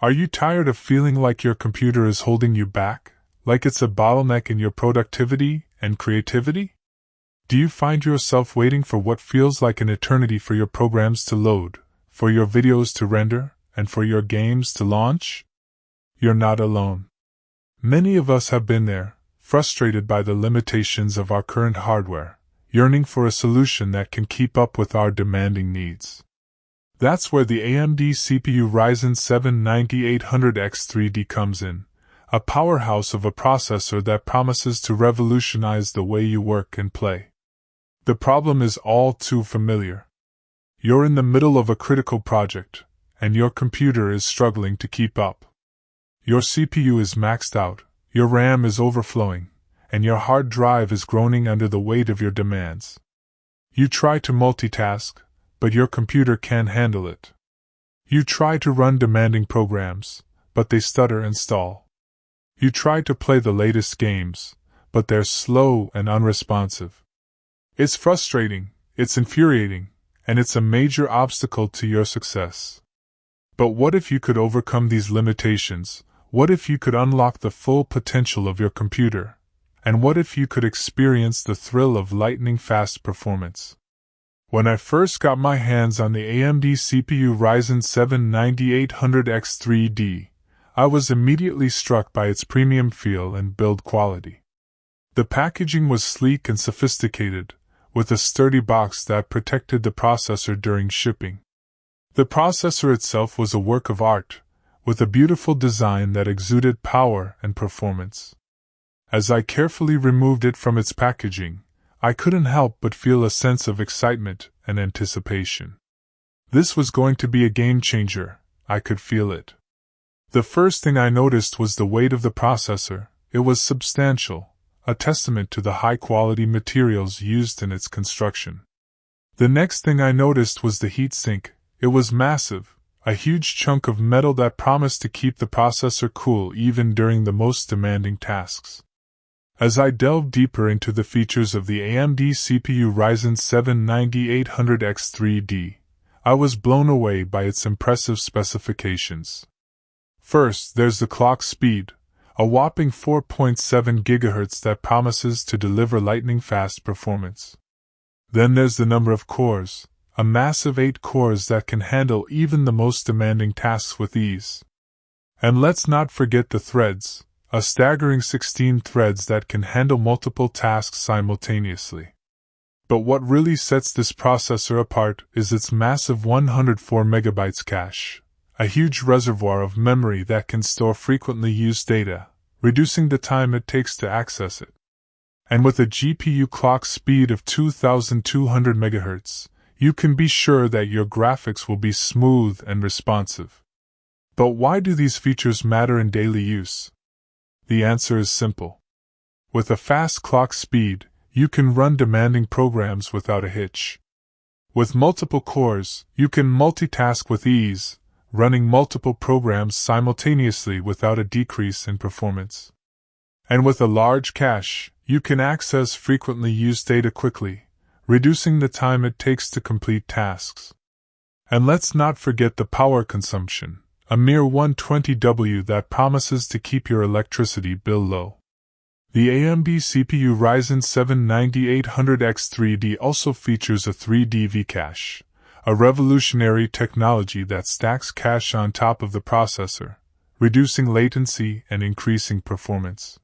Are you tired of feeling like your computer is holding you back, like it's a bottleneck in your productivity and creativity? Do you find yourself waiting for what feels like an eternity for your programs to load, for your videos to render, and for your games to launch? You're not alone. Many of us have been there, frustrated by the limitations of our current hardware, yearning for a solution that can keep up with our demanding needs. That's where the AMD CPU Ryzen 7 9800X3D comes in, a powerhouse of a processor that promises to revolutionize the way you work and play. The problem is all too familiar. You're in the middle of a critical project, and your computer is struggling to keep up. Your CPU is maxed out, your RAM is overflowing, and your hard drive is groaning under the weight of your demands. You try to multitask, but your computer can't handle it. You try to run demanding programs, but they stutter and stall. You try to play the latest games, but they're slow and unresponsive. It's frustrating, it's infuriating, and it's a major obstacle to your success. But what if you could overcome these limitations? What if you could unlock the full potential of your computer? And what if you could experience the thrill of lightning-fast performance? When I first got my hands on the AMD CPU Ryzen 7 9800X3D, I was immediately struck by its premium feel and build quality. The packaging was sleek and sophisticated, with a sturdy box that protected the processor during shipping. The processor itself was a work of art, with a beautiful design that exuded power and performance. As I carefully removed it from its packaging, I couldn't help but feel a sense of excitement and anticipation. This was going to be a game changer, I could feel it. The first thing I noticed was the weight of the processor. It was substantial, a testament to the high-quality materials used in its construction. The next thing I noticed was the heatsink. It was massive, a huge chunk of metal that promised to keep the processor cool even during the most demanding tasks. As I delved deeper into the features of the AMD CPU Ryzen 7 9800X3D, I was blown away by its impressive specifications. First, there's the clock speed, a whopping 4.7 GHz that promises to deliver lightning-fast performance. Then there's the number of cores, a massive 8 cores that can handle even the most demanding tasks with ease. And let's not forget the threads, a staggering 16 threads that can handle multiple tasks simultaneously. But what really sets this processor apart is its massive 104 MB cache, a huge reservoir of memory that can store frequently used data, reducing the time it takes to access it. And with a GPU clock speed of 2200 MHz, you can be sure that your graphics will be smooth and responsive. But why do these features matter in daily use? The answer is simple. With a fast clock speed, you can run demanding programs without a hitch. With multiple cores, you can multitask with ease, running multiple programs simultaneously without a decrease in performance. And with a large cache, you can access frequently used data quickly, reducing the time it takes to complete tasks. And let's not forget the power consumption, a mere 120 W that promises to keep your electricity bill low. The AMD CPU Ryzen 7 9800X3D also features a 3D V-cache, a revolutionary technology that stacks cache on top of the processor, reducing latency and increasing performance.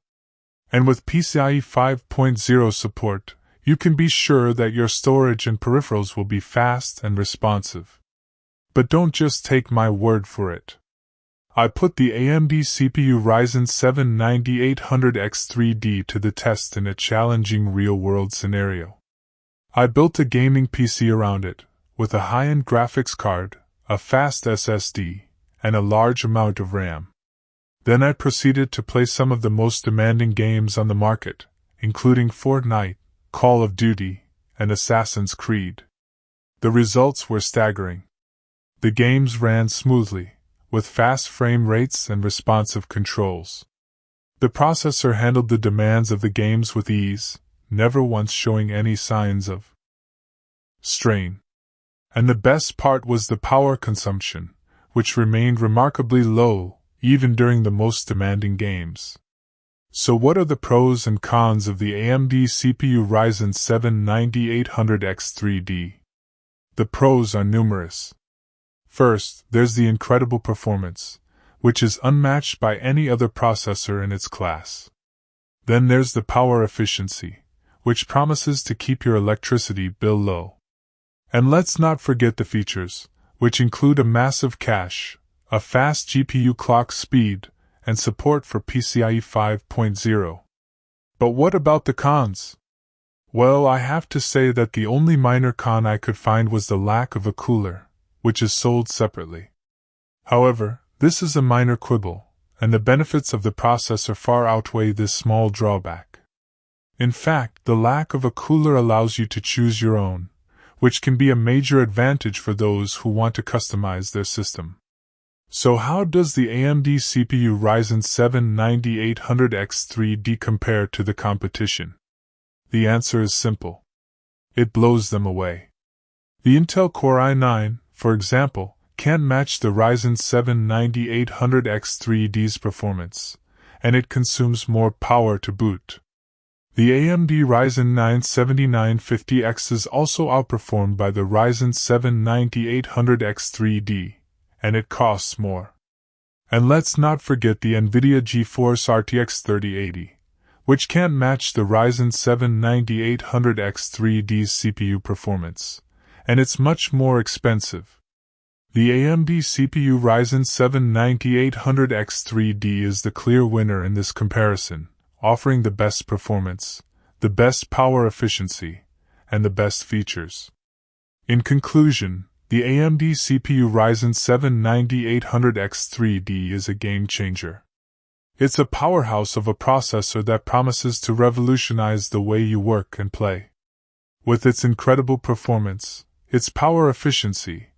And with PCIe 5.0 support, you can be sure that your storage and peripherals will be fast and responsive. But don't just take my word for it. I put the AMD CPU Ryzen 7 9800X3D to the test in a challenging real-world scenario. I built a gaming PC around it, with a high-end graphics card, a fast SSD, and a large amount of RAM. Then I proceeded to play some of the most demanding games on the market, including Fortnite, Call of Duty, and Assassin's Creed. The results were staggering. The games ran smoothly, with fast frame rates and responsive controls. The processor handled the demands of the games with ease, never once showing any signs of strain. And the best part was the power consumption, which remained remarkably low, even during the most demanding games. So what are the pros and cons of the AMD CPU Ryzen 7 9800X3D? The pros are numerous. First, there's the incredible performance, which is unmatched by any other processor in its class. Then there's the power efficiency, which promises to keep your electricity bill low. And let's not forget the features, which include a massive cache, a fast GPU clock speed, and support for PCIe 5.0. But what about the cons? Well, I have to say that the only minor con I could find was the lack of a cooler, which is sold separately. However, this is a minor quibble, and the benefits of the processor far outweigh this small drawback. In fact, the lack of a cooler allows you to choose your own, which can be a major advantage for those who want to customize their system. So how does the AMD CPU Ryzen 7 9800X3D compare to the competition? The answer is simple. It blows them away. The Intel Core i9, for example, can't match the Ryzen 7 9800X3D's performance, and it consumes more power to boot. The AMD Ryzen 9 7950X is also outperformed by the Ryzen 7 9800X3D, and it costs more. And let's not forget the NVIDIA GeForce RTX 3080, which can't match the Ryzen 7 9800X3D's CPU performance, and it's much more expensive. The AMD CPU Ryzen 7 9800X3D is the clear winner in this comparison, offering the best performance, the best power efficiency, and the best features. In conclusion, the AMD CPU Ryzen 7 9800X3D is a game changer. It's a powerhouse of a processor that promises to revolutionize the way you work and play. With its incredible performance, its power efficiency,